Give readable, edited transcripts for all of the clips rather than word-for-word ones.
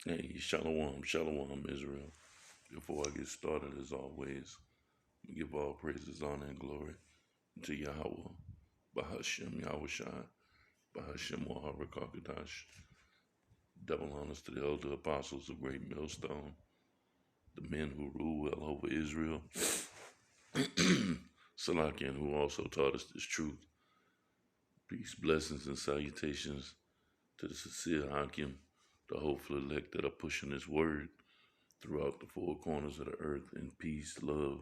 Hey, shalom, shalom, Israel. Before I get started, as always, give all praises, honor, and glory to Yahweh, Bahashem Yahushai, Bahashem Waharakakadash. Double honors to the elder apostles of Great Millstone, the men who rule well over Israel, Salakian, who also taught us this truth. Peace, blessings, and salutations to the sincere Hakim, the hopeful elect that are pushing this word throughout the four corners of the earth in peace, love,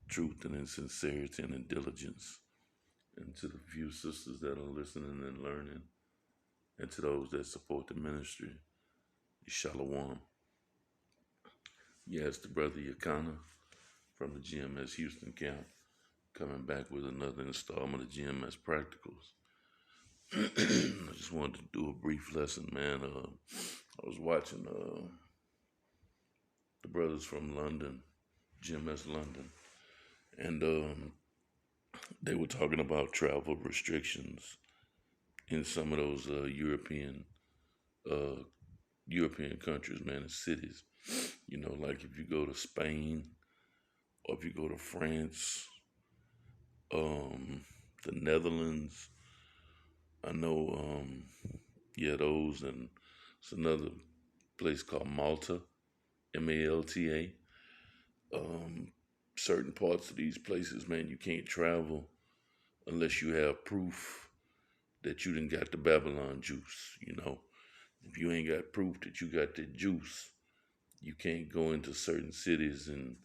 truth, and in sincerity and in diligence. And to the few sisters that are listening and learning, and to those that support the ministry, Shalom. Yes, the brother Yakana from the GMS Houston camp coming back with another installment of GMS Practicals. I just wanted to do a brief lesson, man. I was watching the brothers from London, GMS London, and they were talking about travel restrictions in some of those uh, European countries, man, and cities. You know, like if you go to Spain or if you go to France, um, the Netherlands. I know, yeah, those, and it's another place called Malta, Malta. Um, Certain parts of these places, man, you can't travel unless you have proof that you didn't got the Babylon juice. You know, if you ain't got proof that you got the juice, you can't go into certain cities and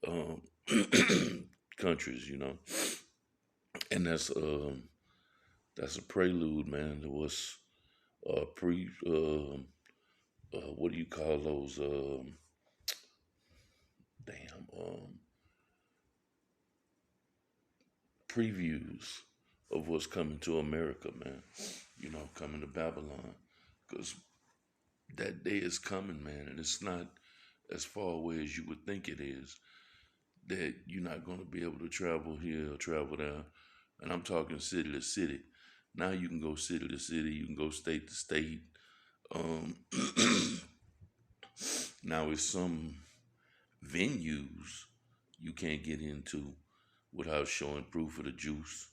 um, countries. You know, and that's a prelude, man. There was pre what do you call those? Damn previews of what's coming to America, man. You know, coming to Babylon, because that day is coming, man, and it's not as far away as you would think it is. That you're not going to be able to travel here or travel there, and I'm talking city to city. Now you can go city to city, you can go state to state. Um, Now it's some venues you can't get into without showing proof of the juice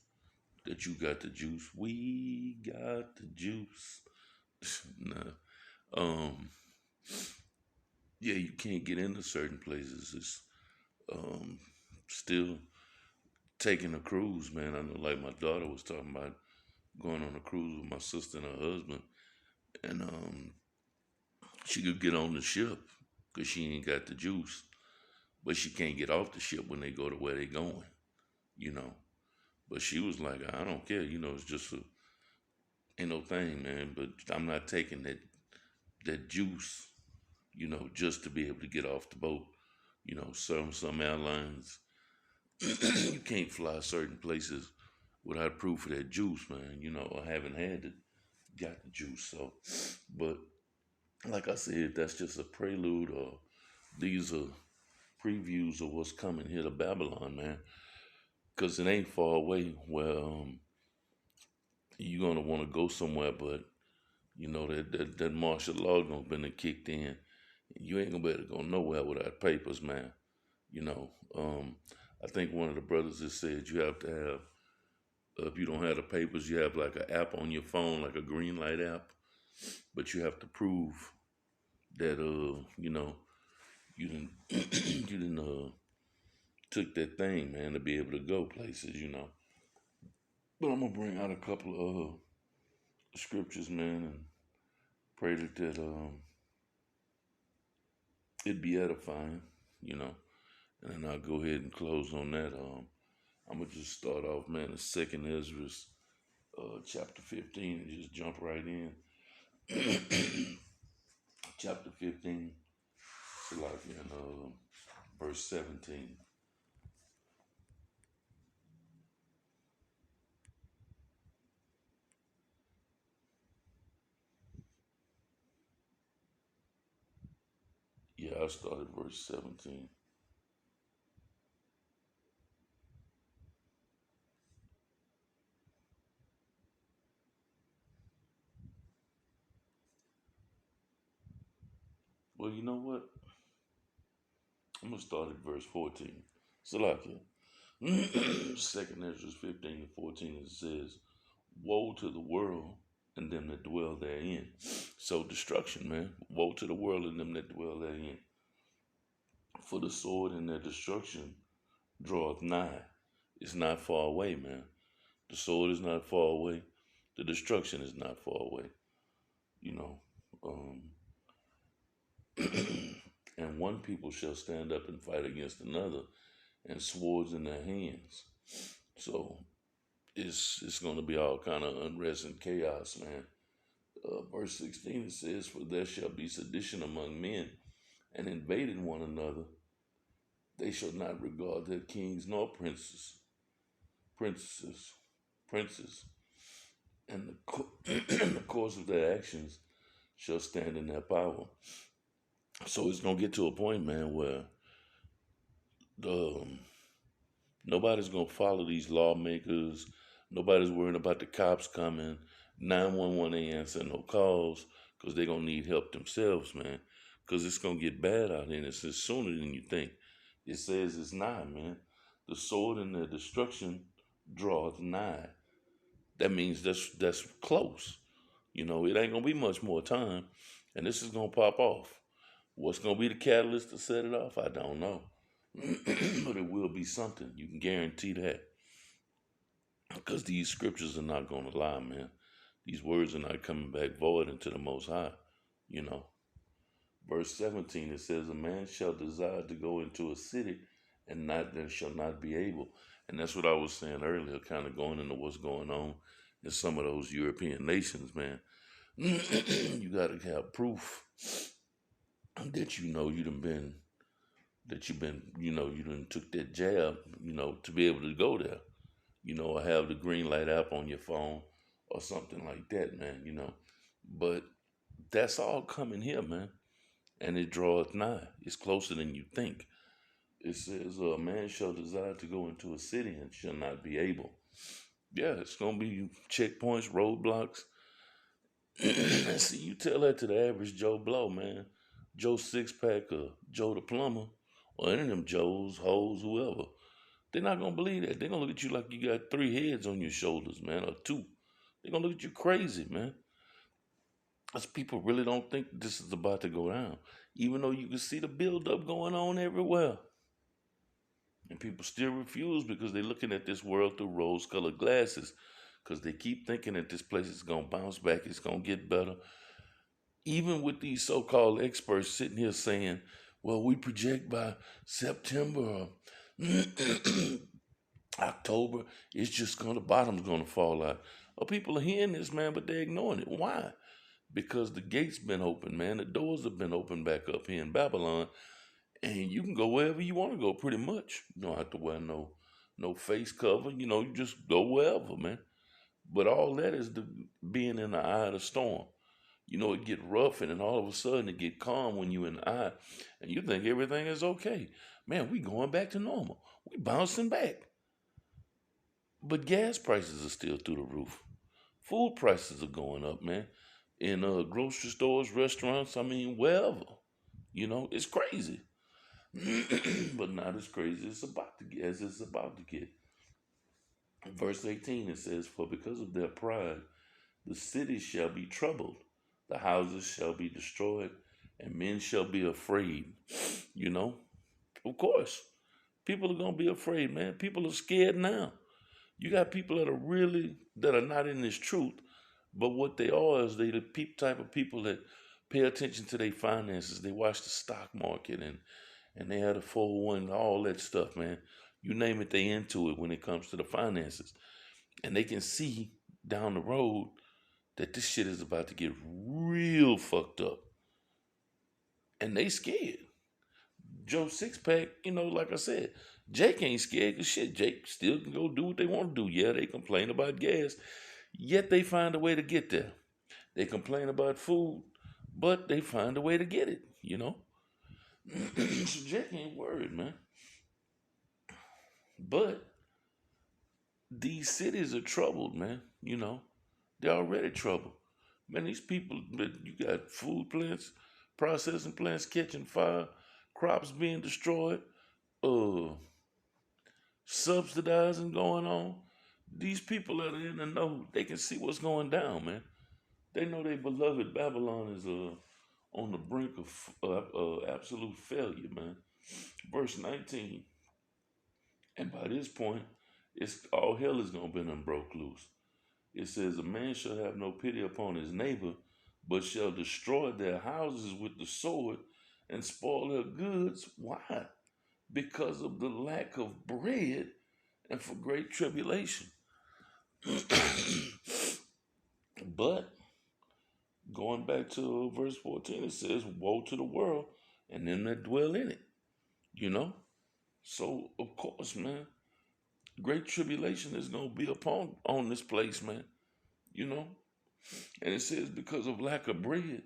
that you got the juice. We got the juice. Nah. Um, yeah, you can't get into certain places. It's um, still taking a cruise, man. I know, like my daughter was talking about going on a cruise with my sister and her husband, and she could get on the ship because she ain't got the juice, but she can't get off the ship when they go to where they going, you know. But she was like, I don't care, you know, it's just a ain't no thing, man. But I'm not taking that juice, you know, just to be able to get off the boat. You know, some airlines you can't fly certain places without proof of that juice, man. You know, I haven't had it, got the juice. So, but like I said, that's just a prelude, or these are previews of what's coming here to Babylon, man. Because it ain't far away where you're gonna want to go somewhere, but you know that martial law gonna been kicked in. You ain't gonna be able to go nowhere without papers, man. You know, I think one of the brothers just said you have to have. If you don't have the papers, you have like an app on your phone, like a green light app, but you have to prove that you know, you didn't you didn't took that thing, man, to be able to go places, you know. But I'm gonna bring out a couple of scriptures, man, and pray that it be edifying, you know. And then I'll go ahead and close on that. I'm gonna just start off, man, the second Ezra, chapter 15, and just jump right in. Chapter 15, like in verse 17. Yeah, I started verse 17. Well, you know what? I'm gonna start at verse 14. Salakia. Second Ezra 15 and 14, it says, woe to the world and them that dwell therein. So destruction, man. Woe to the world and them that dwell therein. For the sword and their destruction draweth nigh. It's not far away, man. The sword is not far away. The destruction is not far away. You know. Um, and one people shall stand up and fight against another, and swords in their hands. So it's going to be all kind of unrest and chaos, man. Verse 16 it says, for there shall be sedition among men, and invading one another. They shall not regard their kings nor princes, and and the course of their actions shall stand in their power. So it's gonna get to a point, man, where um, nobody's gonna follow these lawmakers. Nobody's worrying about the cops coming. 911 ain't answering no calls because they're gonna need help themselves, man. Because it's gonna get bad out here, and it's sooner than you think. It says it's nigh, man. The sword and the destruction draweth nigh. That means that's close. You know, it ain't gonna be much more time, and this is gonna pop off. What's gonna be the catalyst to set it off? I don't know, but it will be something. You can guarantee that, because these scriptures are not gonna lie, man. These words are not coming back void into the Most High. You know, verse 17 it says, "A man shall desire to go into a city, and not there shall not be able." And that's what I was saying earlier, kind of going into what's going on in some of those European nations, man. You got to have proof that you done took that jab, to be able to go there, or have the green light app on your phone or something like that, man, But that's all coming here, man. And it draweth nigh. It's closer than you think. It says, a man shall desire to go into a city and shall not be able. Yeah, it's going to be checkpoints, roadblocks. See, you tell that to the average Joe Blow, man. Joe Six Pack or Joe the Plumber or any of them Joes, hoes, whoever. They're not going to believe that. They're going to look at you like you got 3 heads on your shoulders, man, or 2. They're going to look at you crazy, man. Because people really don't think this is about to go down. Even though you can see the buildup going on everywhere. And people still refuse because they're looking at this world through rose-colored glasses. Because they keep thinking that this place is going to bounce back, it's going to get better. Even with these so-called experts sitting here saying, well, we project by September or October, it's just the bottom's going to fall out. Well, people are hearing this, man, but they're ignoring it. Why? Because the gates been open, man. The doors have been opened back up here in Babylon. And you can go wherever you want to go, pretty much. You don't have to wear no face cover. You just go wherever, man. But all that is being in the eye of the storm. It get rough, and then all of a sudden it get calm when you in the eye, and you think everything is okay. Man, we going back to normal. We bouncing back. But gas prices are still through the roof. Food prices are going up, man. In grocery stores, restaurants, wherever. It's crazy. But not as crazy as it's about to get. Verse 18 it says, for because of their pride, the cities shall be troubled, the houses shall be destroyed, and men shall be afraid. Of course, people are gonna be afraid, man. People are scared now. You got people that are not in this truth, but what they are is they the type of people that pay attention to their finances. They watch the stock market and they had a 401, all that stuff, man. You name it, they into it when it comes to the finances. And they can see down the road that this shit is about to get real fucked up. And they scared. Joe Sixpack, like I said, Jake ain't scared because shit, Jake still can go do what they want to do. Yeah, they complain about gas, yet they find a way to get there. They complain about food, but they find a way to get it, So Jake ain't worried, man. But these cities are troubled, man. They're already troubled. Man, these people, you got food plants, processing plants catching fire, crops being destroyed, uh, subsidizing going on. These people that are in the know, they can see what's going down, man. They know their beloved Babylon is on the brink of absolute failure, man. Verse 19. And by this point, it's all hell is gonna be done broke loose. It says, a man shall have no pity upon his neighbor, but shall destroy their houses with the sword and spoil their goods. Why? Because of the lack of bread and for great tribulation. But going back to verse 14, it says, woe to the world and them that dwell in it. You know? So, of course, man, great tribulation is going to be upon on this place, man. You know? And it says, because of lack of bread,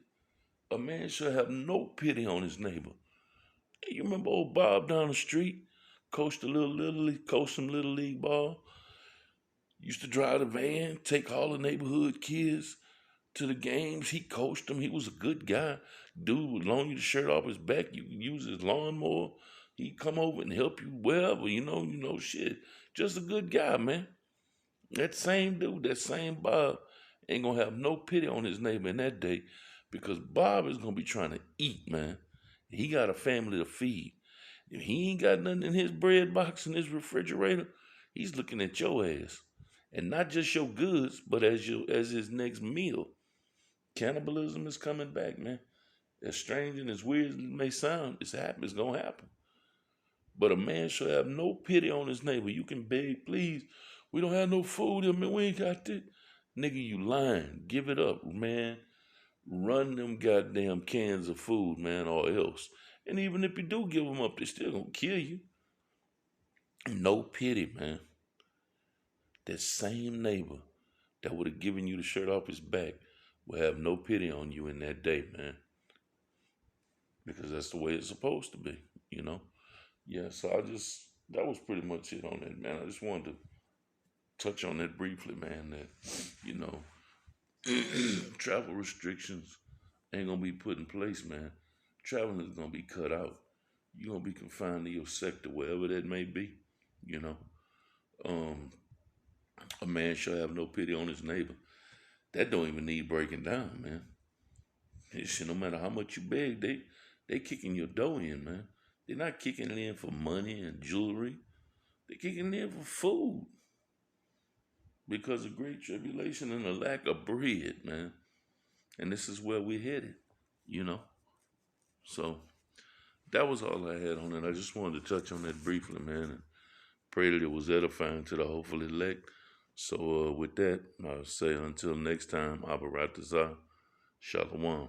a man shall have no pity on his neighbor. Hey, you remember old Bob down the street? Coached some little league ball. Used to drive the van, take all the neighborhood kids to the games. He coached them. He was a good guy. Dude would loan you the shirt off his back. You could use his lawnmower. He'd come over and help you wherever, shit. Just a good guy, man. That same dude, that same Bob, ain't gonna have no pity on his neighbor in that day because Bob is gonna be trying to eat, man. He got a family to feed. If he ain't got nothing in his bread box in his refrigerator, he's looking at your ass. And not just your goods, but as his next meal. Cannibalism is coming back, man. As strange and as weird as it may sound, it's gonna happen. But a man shall have no pity on his neighbor. You can beg, please. We don't have no food. I mean, we ain't got this. Nigga, you lying. Give it up, man. Run them goddamn cans of food, man, or else. And even if you do give them up, they still gonna kill you. No pity, man. That same neighbor that would have given you the shirt off his back will have no pity on you in that day, man. Because that's the way it's supposed to be, you know? Yeah, so that was pretty much it on that, man. I just wanted to touch on that briefly, man, that, travel restrictions ain't gonna be put in place, man. Traveling is gonna be cut out. You're gonna be confined to your sector, wherever that may be, you know. A man shall have no pity on his neighbor. That don't even need breaking down, man. Shit, no matter how much you beg, they kicking your dough in, man. They're not kicking it in for money and jewelry. They're kicking it in for food. Because of great tribulation and a lack of bread, man. And this is where we're headed, you know. So that was all I had on it. I just wanted to touch on that briefly, man, and pray that it was edifying to the hopeful elect. So with that, I'll say until next time, Abaratazah, Shalom.